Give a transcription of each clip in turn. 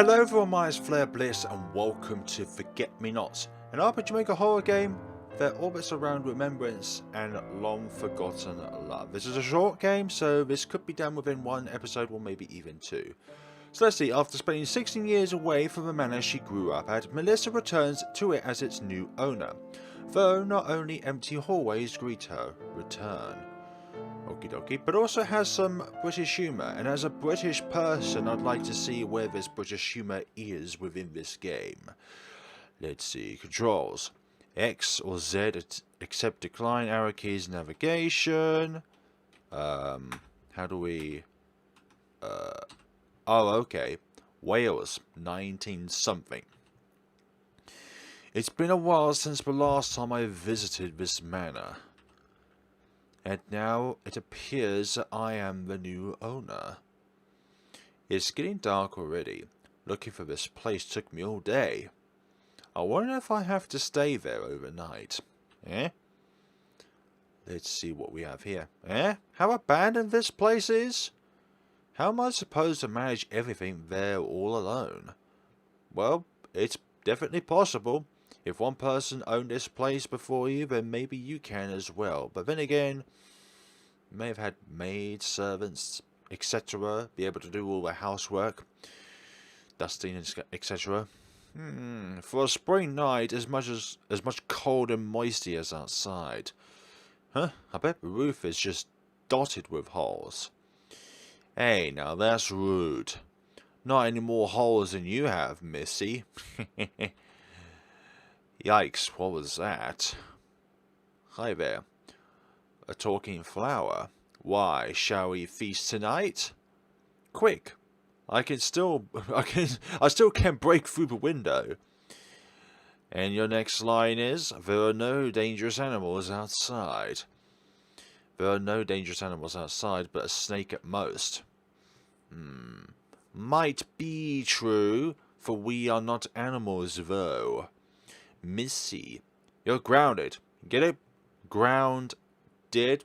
Hello everyone, my name is FlareBlitzed and welcome to Forget-Me-Nots, an RPG Maker horror game that orbits around remembrance and long forgotten love. This is a short game, so this could be done within one episode or maybe even two. So let's see, after spending 16 years away from the manor she grew up at, Melissa returns to it as its new owner, though not only empty hallways greet her return. Okie dokie, but also has some British humour, and as a British person I'd like to see where this British humour is within this game. Let's see, controls. X or Z accept decline, arrow keys, navigation. How do we... oh, okay. Wales, 19 something. It's been a while since the last time I visited this manor. And now it appears that I am the new owner. It's getting dark already. Looking for this place took me all day. I wonder if I have to stay there overnight. Eh? Let's see what we have here. Eh? How abandoned this place is? How am I supposed to manage everything there all alone? Well, it's definitely possible. If one person owned this place before you, then maybe you can as well. But then again, you may have had maids, servants, etc. be able to do all the housework, dusting, etc. For a spring night, as much cold and moisty as outside. Huh? I bet the roof is just dotted with holes. Hey, now that's rude. Not any more holes than you have, missy. Yikes, what was that? Hi there. A talking flower. Why, shall we feast tonight? Quick. I still can break through the window. And your next line is, there are no dangerous animals outside. There are no dangerous animals outside, but a snake at most. Might be true, for we are not animals though. Missy, you're grounded. Get it? Ground did.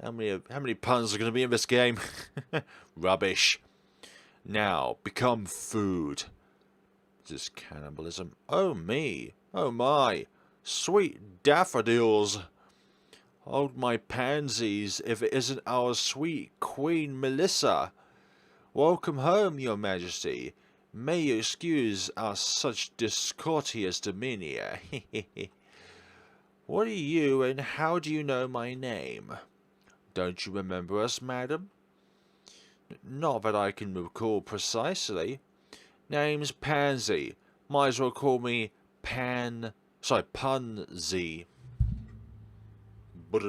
How many puns are going to be in this game? Rubbish. Now, become food. Is this cannibalism? Oh me. Oh my. Sweet daffodils. Hold my pansies if it isn't our sweet Queen Melissa. Welcome home, your majesty. May you excuse our such discourteous demeanour. What are you, and how do you know my name? Don't you remember us, madam? Not that I can recall precisely. Name's Pansy. Might as well call me Punsy. But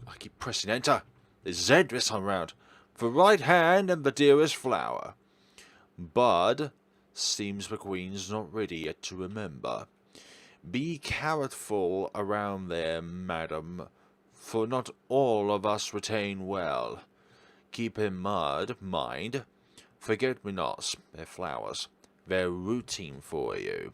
I keep pressing enter. It's Z this time round. For right hand and the dearest flower. Bud, seems the Queen's not ready yet to remember. Be careful around there, madam, for not all of us retain well. Keep in mind, forget-me-nots, they're flowers. They're routine for you.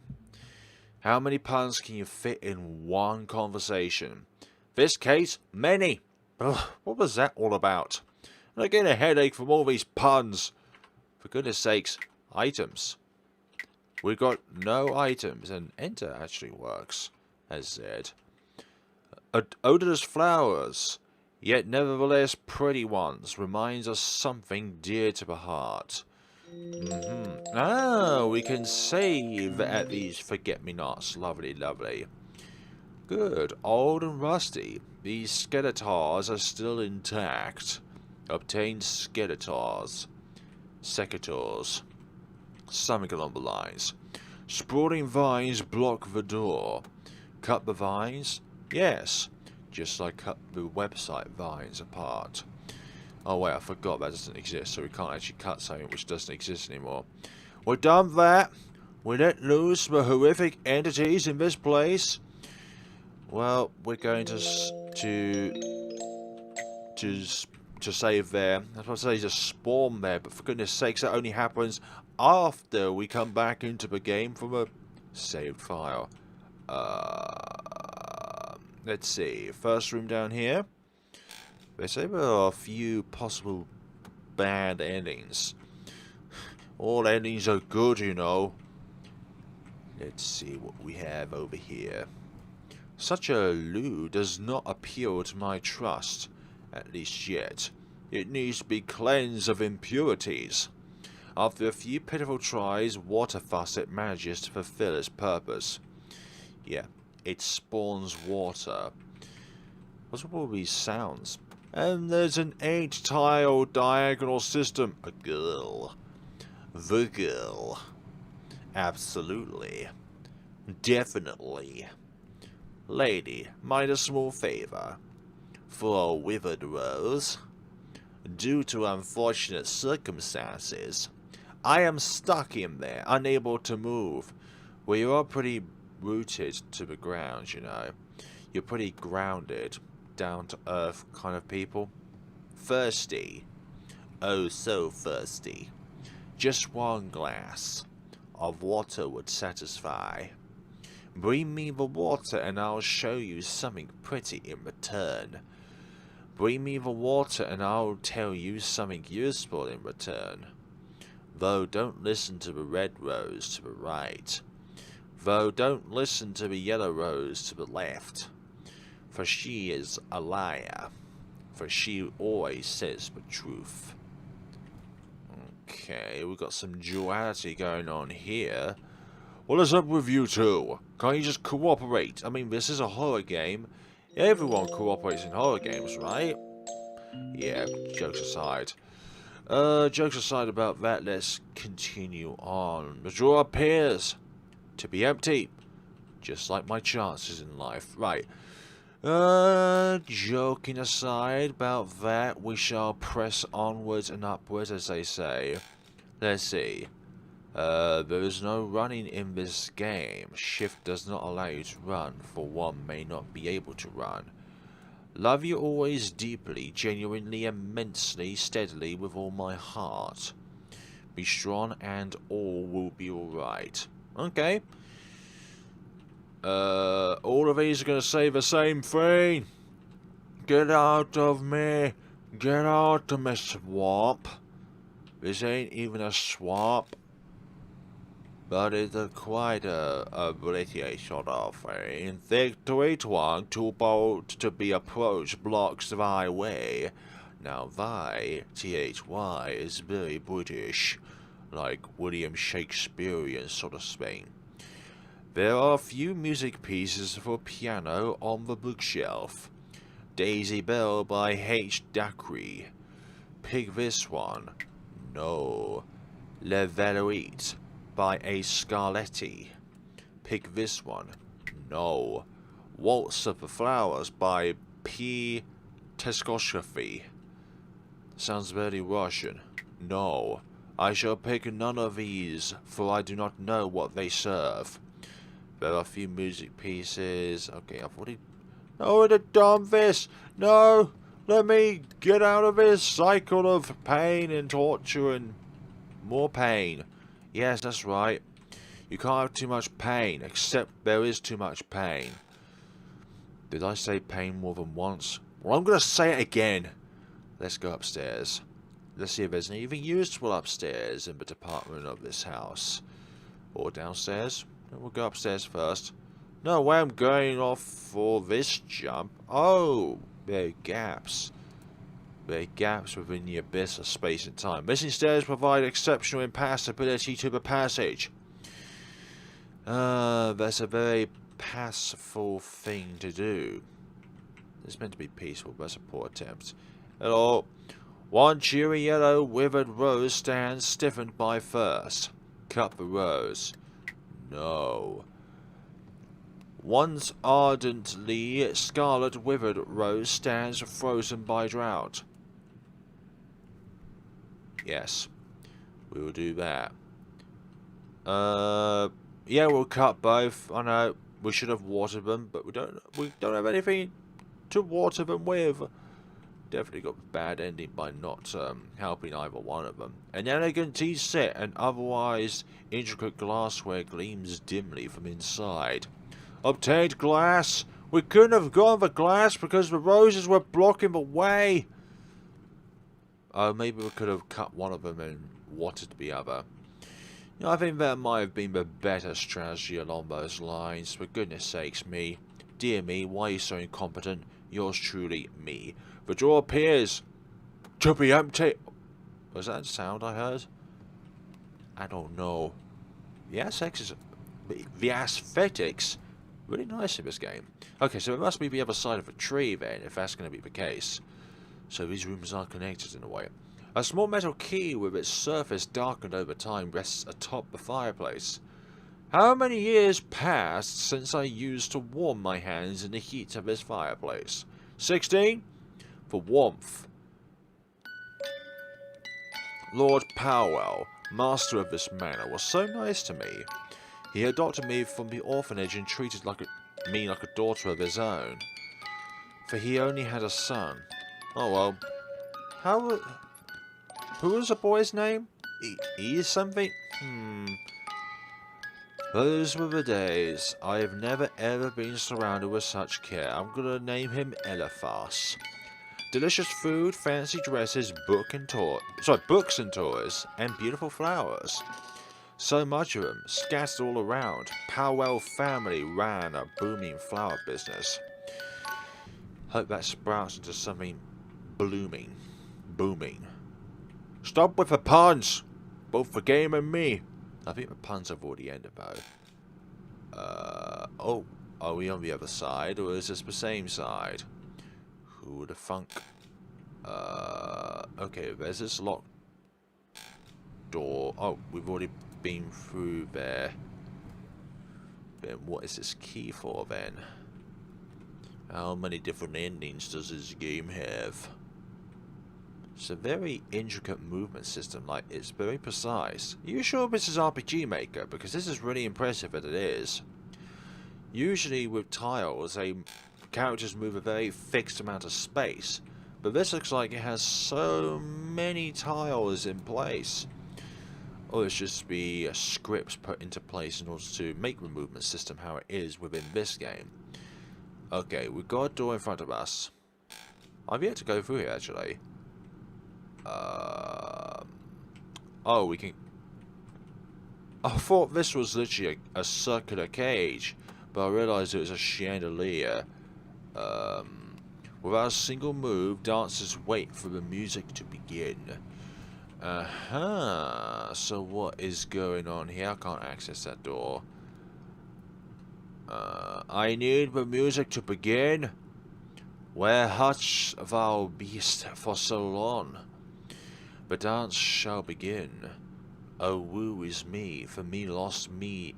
How many puns can you fit in one conversation? This case, many. Ugh, what was that all about? I get a headache from all these puns. For goodness sakes, items. We've got no items, and enter actually works, as said. Odorous flowers, yet nevertheless pretty ones, reminds us something dear to the heart. Ah, we can save at these forget-me-nots. Lovely, lovely. Good, old and rusty. These skeletars are still intact. Obtain skeletars. Secators. Something along the lines. Sprawling vines block the door. Cut the vines? Yes. Just like cut the website vines apart. Oh wait, I forgot that doesn't exist, so we can't actually cut something which doesn't exist anymore. We're done that. We let loose the horrific entities in this place. Well, we're going to save there. I was about to say to spawn there, but for goodness sakes, that only happens after we come back into the game from a saved file. Let's see. First room down here. They say there are a few possible bad endings. All endings are good, you know. Let's see what we have over here. Such a loo does not appeal to my trust, at least yet. It needs to be cleansed of impurities. After a few pitiful tries, water faucet manages to fulfill its purpose. Yeah, it spawns water. What's with all these sounds? And there's an 8-tile diagonal system. A girl. The girl. Absolutely. Definitely. Lady, mind a small favor. For a withered rose. Due to unfortunate circumstances, I am stuck in there, unable to move. Well, you are pretty rooted to the ground, you know. You're pretty grounded, down to earth kind of people. Thirsty. Oh, so thirsty. Just one glass of water would satisfy. Bring me the water and I'll show you something pretty in return. Bring me the water and I'll tell you something useful in return. Though don't listen to the red rose to the right. Though don't listen to the yellow rose to the left. For she is a liar. For she always says the truth. Okay, we've got some duality going on here. What is up with you two? Can't you just cooperate? I mean, this is a horror game. Everyone cooperates in horror games, right? Yeah, jokes aside. Jokes aside about that, let's continue on. The drawer appears to be empty. Just like my chances in life. Right. Joking aside about that, we shall press onwards and upwards, as they say. Let's see. There is no running in this game. Shift does not allow you to run, for one may not be able to run. Love you always deeply, genuinely, immensely, steadily, with all my heart. Be strong and all will be alright. Okay. All of these are going to say the same thing. Get out of me. Get out of my swamp. This ain't even a swamp. But it's quite a British sort of thing. Thick to one, too bold to be approached, blocks thy way. Now thy, T-H-Y, is very British, like William Shakespearean sort of thing. There are a few music pieces for piano on the bookshelf. Daisy Bell by H. Dacre. Pick this one. No. Le Veloite by A. Scarletti. Pick this one. No. Waltz of the Flowers by P. Teskoshrafy. Sounds very Russian. No. I shall pick none of these, for I do not know what they serve. There are a few music pieces. Okay, I've already... No, I'd have done this! No! Let me get out of this cycle of pain and torture and more pain. Yes, that's right. You can't have too much pain, except there is too much pain. Did I say pain more than once? Well, I'm going to say it again. Let's go upstairs. Let's see if there's anything useful upstairs in the department of this house. Or downstairs. We'll go upstairs first. No way I'm going off for this jump. Oh, there are gaps. There are gaps within the abyss of space and time. Missing stairs provide exceptional impassability to the passage. That's a very passful thing to do. It's meant to be peaceful, but that's a poor attempt. Hello. One cheery yellow withered rose stands stiffened by thirst. Cut the rose. No. Once ardently scarlet withered rose stands frozen by drought. Yes, we will do that. Yeah, we'll cut both. I know we should have watered them, but we don't have anything to water them with. Definitely got a bad ending by not helping either one of them. An elegant tea set and otherwise intricate glassware gleams dimly from inside. Obtained glass. We couldn't have gotten the glass because the roses were blocking the way. Oh, maybe we could have cut one of them and watered the other. You know, I think that might have been the better strategy along those lines. For goodness sakes, me. Dear me, why are you so incompetent? Yours truly, me. The drawer appears to be empty. Was that the sound I heard? I don't know. The aesthetics, really nice in this game. Okay, so it must be the other side of a tree then, if that's going to be the case. So these rooms are connected in a way. A small metal key with its surface darkened over time rests atop the fireplace. How many years passed since I used to warm my hands in the heat of this fireplace? 16? For warmth. Lord Powell, master of this manor, was so nice to me. He adopted me from the orphanage and treated me like a daughter of his own. For he only had a son. Oh well. Who was the boy's name? E is something? Those were the days. I have never ever been surrounded with such care. I'm gonna name him Eliphas. Delicious food, fancy dresses, books and toys, and beautiful flowers. So much of them, scattered all around. Powell family ran a booming flower business. Hope that sprouts into something booming. Stop with the puns! Both the game and me. I think the puns have already ended though. Oh, are we on the other side or is this the same side? Who the funk? Okay, there's this locked door. Oh, we've already been through there. Then what is this key for then? How many different endings does this game have? It's a very intricate movement system, like it's very precise. Are you sure this is RPG Maker? Because this is really impressive that it is. Usually with tiles, characters move a very fixed amount of space. But this looks like it has so many tiles in place. Or it's just the scripts put into place in order to make the movement system how it is within this game. Okay, we've got a door in front of us. I've yet to go through here actually. Oh, we can... I thought this was literally a circular cage, but I realised it was a chandelier. Without a single move, dancers wait for the music to begin. So what is going on here? I can't access that door. I need the music to begin. Where hast thou beest for so long? The dance shall begin. Oh, woo is me, for me lost me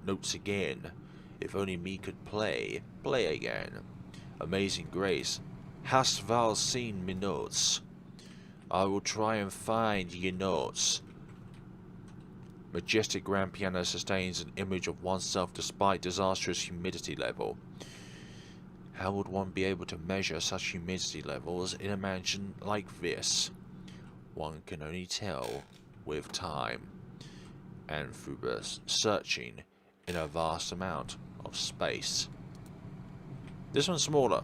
notes again. If only me could play again. Amazing grace, hast thou seen me notes? I will try and find ye notes. Majestic grand piano sustains an image of oneself despite disastrous humidity level. How would one be able to measure such humidity levels in a mansion like this? One can only tell with time and through the searching in a vast amount of space. This one's smaller.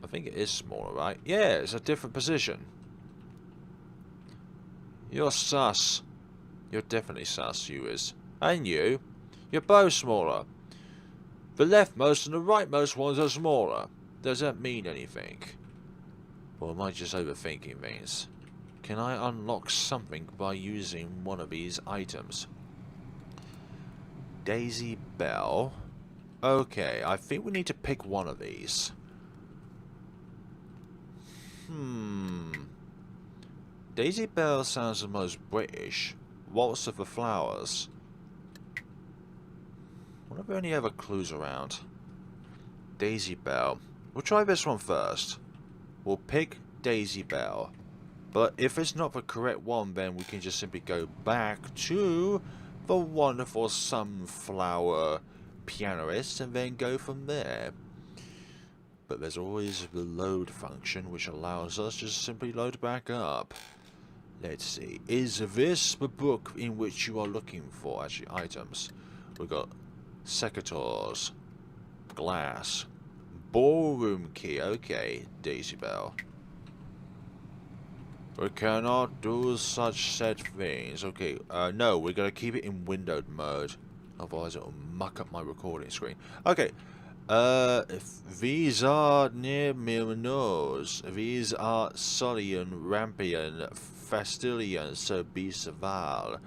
I think it is smaller, right? Yeah, it's a different position. You're sus. You're definitely sus, you is. And you. You're both smaller. The leftmost and the rightmost ones are smaller. Does that mean anything? Or am I just overthinking things? Can I unlock something by using one of these items? Daisy Bell. Okay, I think we need to pick one of these. Daisy Bell sounds the most British. Waltz of the Flowers. What are there any other clues around? Daisy Bell. We'll try this one first. We'll pick Daisy Bell. But if it's not the correct one, then we can just simply go back to the wonderful sunflower pianist and then go from there. But there's always the load function which allows us to simply load back up. Let's see. Is this the book in which you are looking for? Actually, items. We've got secateurs, glass, ballroom key. Okay, Daisy Bell. We cannot do such sad things. Okay, no, we're gonna keep it in windowed mode. Otherwise it'll muck up my recording screen. Okay, if these are near Milnos. These are Solian, Rampion, Fastilian, Serbisaval,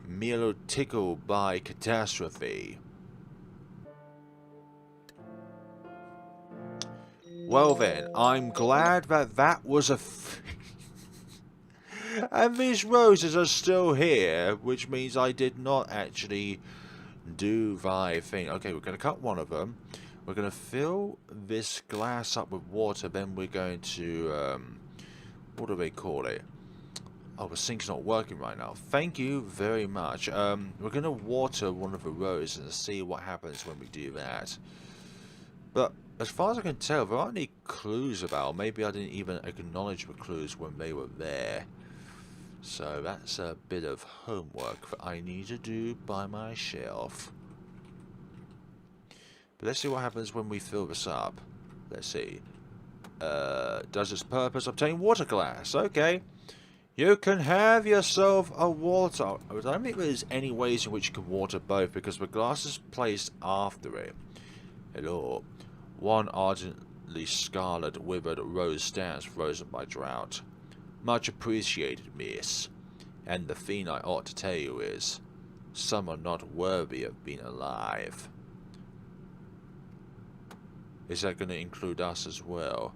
Milotical by catastrophe. Well then, I'm glad that that was a and these roses are still here, which means I did not actually do thy thing. Okay, we're going to cut one of them. We're going to fill this glass up with water, then we're going to, what do they call it? Oh, the sink's not working right now. Thank you very much. We're going to water one of the roses and see what happens when we do that. But as far as I can tell, there aren't any clues about. Maybe I didn't even acknowledge the clues when they were there. So that's a bit of homework that I need to do by myself. But let's see what happens when we fill this up. Let's see. Does its purpose obtain water glass? Okay. You can have yourself a water. I don't think there's any ways in which you can water both because the glass is placed after it. Hello. One ardently scarlet withered rose stands frozen by drought. Much appreciated, miss. And the thing I ought to tell you is, some are not worthy of being alive. Is that going to include us as well?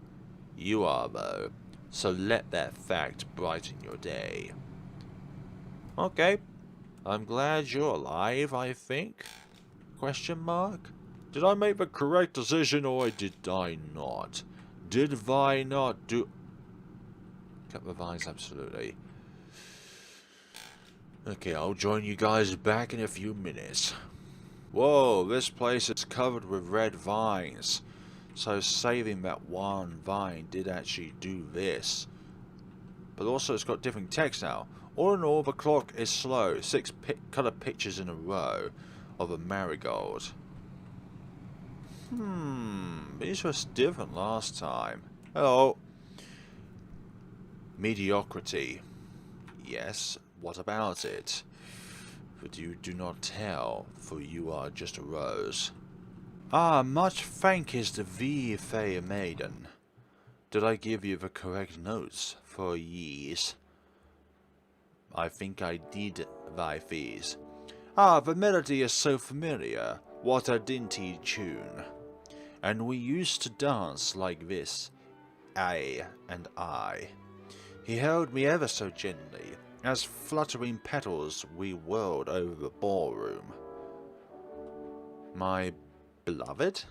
You are, though. So let that fact brighten your day. Okay. I'm glad you're alive, I think. Question mark? Did I make the correct decision or did I not? Did I not do... Cut the vines, absolutely. Okay, I'll join you guys back in a few minutes. Whoa, this place is covered with red vines. So saving that one vine did actually do this. But also it's got different text now. All in all, the clock is slow. 6 colour pictures in a row of a marigold. These were different last time. Hello. Mediocrity. Yes, what about it? But you do not tell, for you are just a rose. Ah, much thankest thee, fair maiden. Did I give you the correct notes for yees? I think I did, thy fees. Ah, the melody is so familiar, what a dainty tune. And we used to dance like this, I and I. He held me ever so gently, as fluttering petals we whirled over the ballroom. My beloved?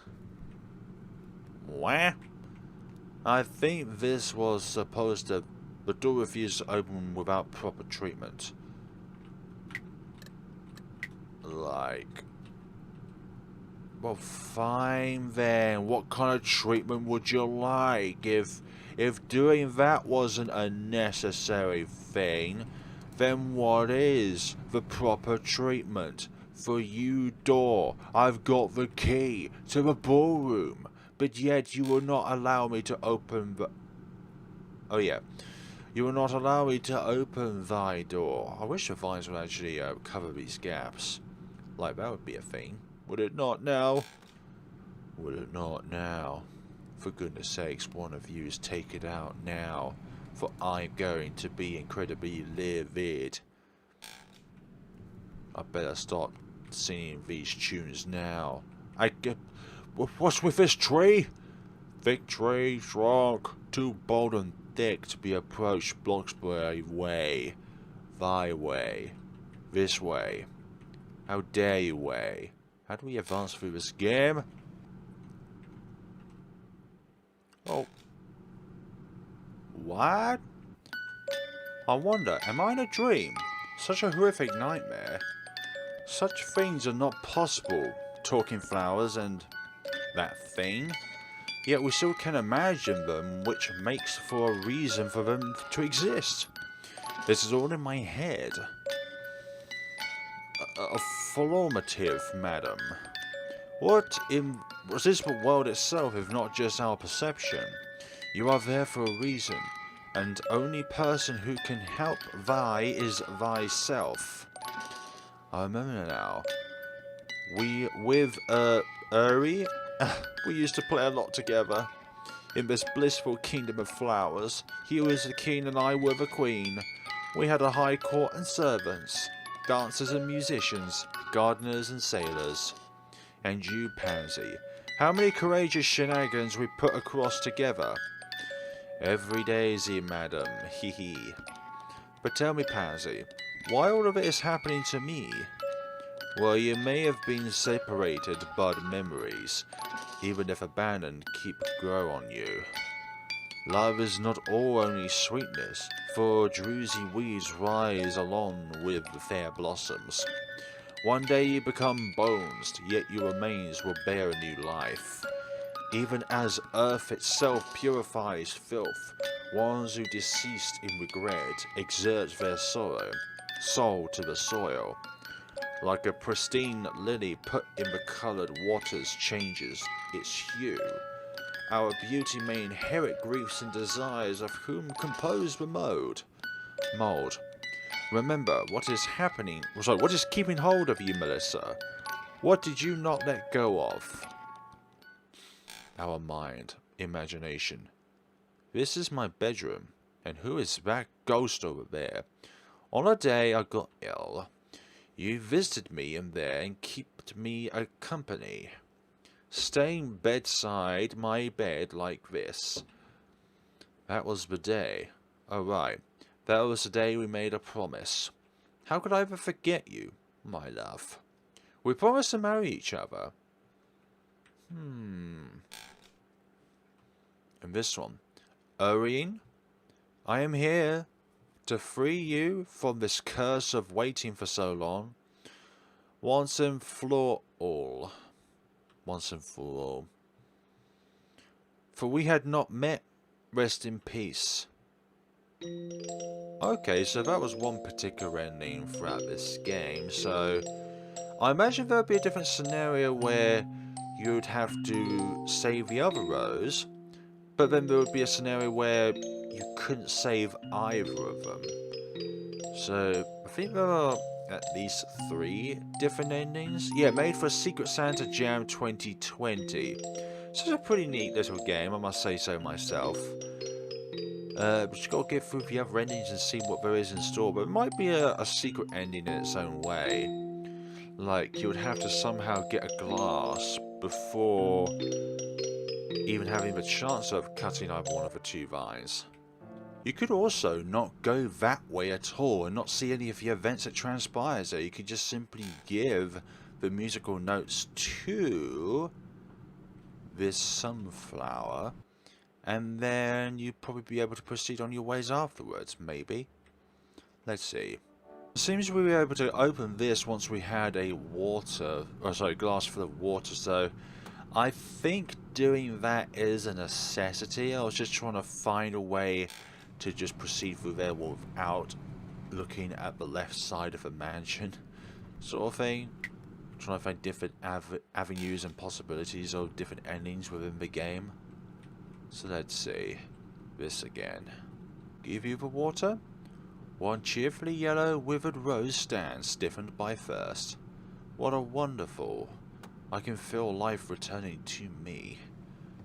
Wah? I think this was supposed to... The door refused to open without proper treatment. Like... Well, fine then. What kind of treatment would you like? If doing that wasn't a necessary thing, then what is the proper treatment? For you, door, I've got the key to the ballroom, but yet you will not allow me to open the... Oh yeah. You will not allow me to open thy door. I wish the vines would actually cover these gaps. Like, that would be a thing. Would it not now? Would it not now? For goodness sakes, one of yous take it out now, for I'm going to be incredibly livid. I better start singing these tunes now. What's with this tree? Thick tree, trunk, too bold and thick to be approached Bloxbury way. Thy way. This way. How dare you way? How do we advance through this game? Oh. What? I wonder, am I in a dream? Such a horrific nightmare. Such things are not possible. Talking flowers and that thing. Yet we still can imagine them, which makes for a reason for them to exist. This is all in my head. A formative, madam. What was this the world itself if not just our perception? You are there for a reason, and only person who can help thy is thyself. I remember now. We, with, Uri, we used to play a lot together. In this blissful kingdom of flowers, he was the king and I were the queen. We had a high court and servants, dancers and musicians, gardeners and sailors. And you, Pansy, how many courageous shenanigans we put across together. Every daisy, madam, hee hee. But tell me, Pansy, why all of it is happening to me? Well, you may have been separated, but memories, even if abandoned, keep grow on you. Love is not all only sweetness, for druzy weeds rise along with the fair blossoms. One day you become bones, yet your remains will bear a new life. Even as earth itself purifies filth, ones who deceased in regret exert their sorrow, soul to the soil. Like a pristine lily put in the coloured waters changes its hue. Our beauty may inherit griefs and desires of whom compose the mould. Remember what is happening. Sorry, what is keeping hold of you, Melissa? What did you not let go of? Our mind, imagination. This is my bedroom, and who is that ghost over there? On a day I got ill, you visited me in there and kept me a company, staying bedside my bed like this. That was the day. Oh right, that was the day we made a promise. How could I ever forget you, my love? We promised to marry each other. And this one. Urine, I am here to free you from this curse of waiting for so long. Once and for all. Once and for all. For we had not met. Rest in peace. Okay, so that was one particular ending throughout this game. So I imagine there would be a different scenario where you'd have to save the other Rose, but then there would be a scenario where you couldn't save either of them. So I think there are at least 3 different endings. Yeah, made for Secret Santa Jam 2020. So it's a pretty neat little game, I must say so myself. But you gotta get through the other endings and see what there is in store. But it might be a secret ending in its own way. Like, you would have to somehow get a glass before even having the chance of cutting either one of the 2 vines. You could also not go that way at all and not see any of the events that transpires there. You could just simply give the musical notes to this sunflower, and then you'd probably be able to proceed on your ways afterwards, maybe. Let's see. It seems we were able to open this once we had a glass full of water, so I think doing that is a necessity. I was just trying to find a way to just proceed through there without looking at the left side of the mansion, sort of thing. Trying to find different avenues and possibilities of different endings within the game. So let's see. This again. Give you the water? One cheerfully yellow withered rose stands, stiffened by thirst. What a wonderful. I can feel life returning to me.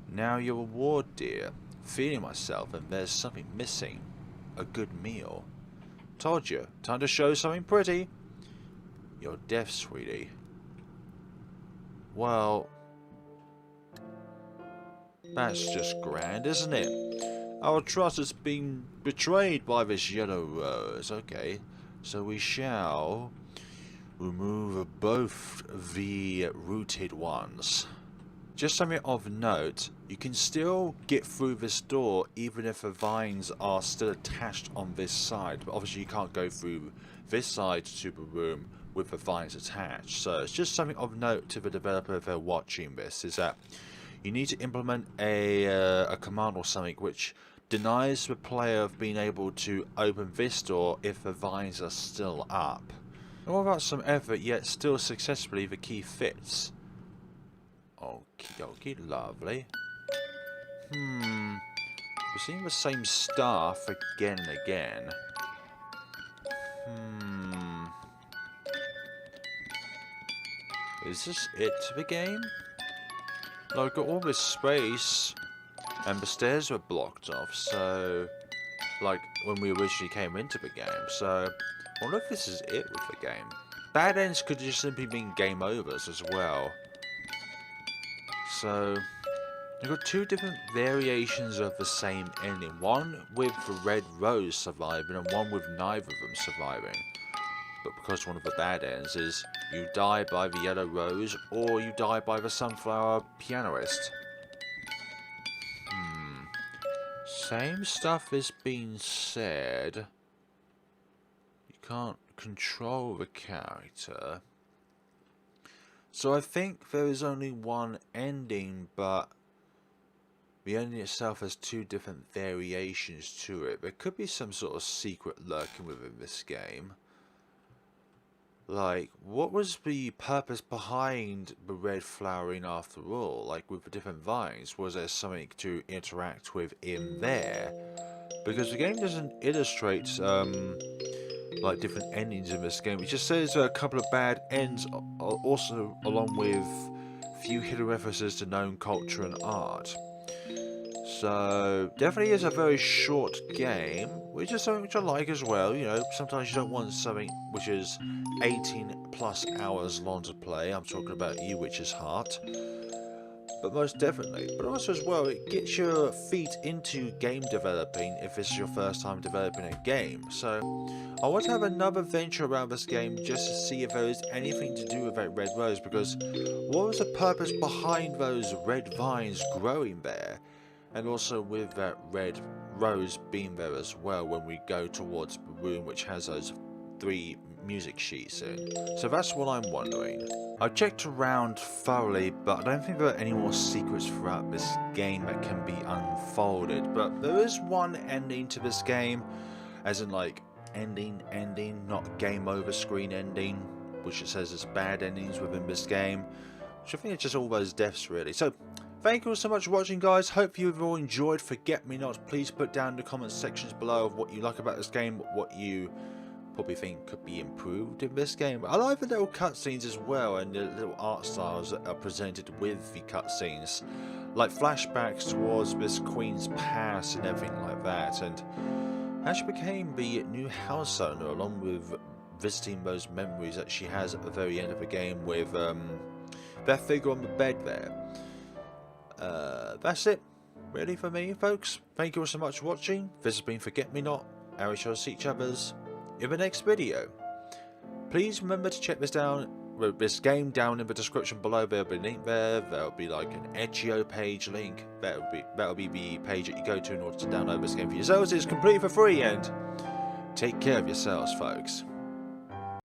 Now your reward, dear. Feeling myself and there's something missing. A good meal. Told you. Time to show something pretty. You're deaf, sweetie. Well, that's just grand, isn't it? Our trust has been betrayed by this yellow rose. Okay, so we shall remove both the rooted ones. Just something of note, you can still get through this door even if the vines are still attached on this side. But obviously you can't go through this side to the room with the vines attached. So it's just something of note to the developer if they're watching this, is that you need to implement a command or something which denies the player of being able to open this door if the vines are still up. And without some effort, yet still successfully, the key fits. Okie dokie, lovely. We're seeing the same stuff again and again. Is this it to the game? Like, got all this space, and the stairs were blocked off, so... Like, when we originally came into the game, so... I wonder if this is it with the game. Bad ends could just simply mean game overs as well. So... You've got two different variations of the same ending. One with the red rose surviving, and one with neither of them surviving. But because one of the bad ends is you die by the yellow rose or you die by the sunflower pianist. Same stuff is being said. You can't control the character. So I think there is only one ending, but the ending itself has two different variations to it. There could be some sort of secret lurking within this game. Like, what was the purpose behind the red flowering after all? Like, with the different vines, was there something to interact with in there? Because the game doesn't illustrate, like, different endings in this game. It just says a couple of bad ends, also along with few hidden references to known culture and art. So, definitely is a very short game, which is something which I like as well. You know, sometimes you don't want something which is 18 plus hours long to play. I'm talking about You Witch's Heart. But most definitely. But also as well, it gets your feet into game developing if it's your first time developing a game. So, I want to have another venture around this game just to see if there is anything to do with that red rose. Because what was the purpose behind those red vines growing there? And also with that red rose being there as well when we go towards the room which has those 3 music sheets in. So that's what I'm wondering. I've checked around thoroughly, but I don't think there are any more secrets throughout this game that can be unfolded. But there is one ending to this game, as in like ending, not game over screen ending, which it says is bad endings within this game. Which I think it's just all those deaths really. So, thank you all so much for watching, guys. Hope you've all enjoyed Forget Me Not. Please put down in the comment sections below of what you like about this game, what you probably think could be improved in this game. I like the little cutscenes as well, and the little art styles that are presented with the cutscenes, like flashbacks towards this queen's past and everything like that. And how she became the new house owner, along with visiting those memories that she has at the very end of the game with that figure on the bed there. That's it, really, for me, folks. Thank you all so much for watching. This has been Forget Me Not, and we shall see each others in the next video. Please remember to check this game down in the description below. There'll be a link there. There'll be like an itch.io page link. That'll be the page that you go to in order to download this game for yourselves. It's completely for free, and take care of yourselves, folks.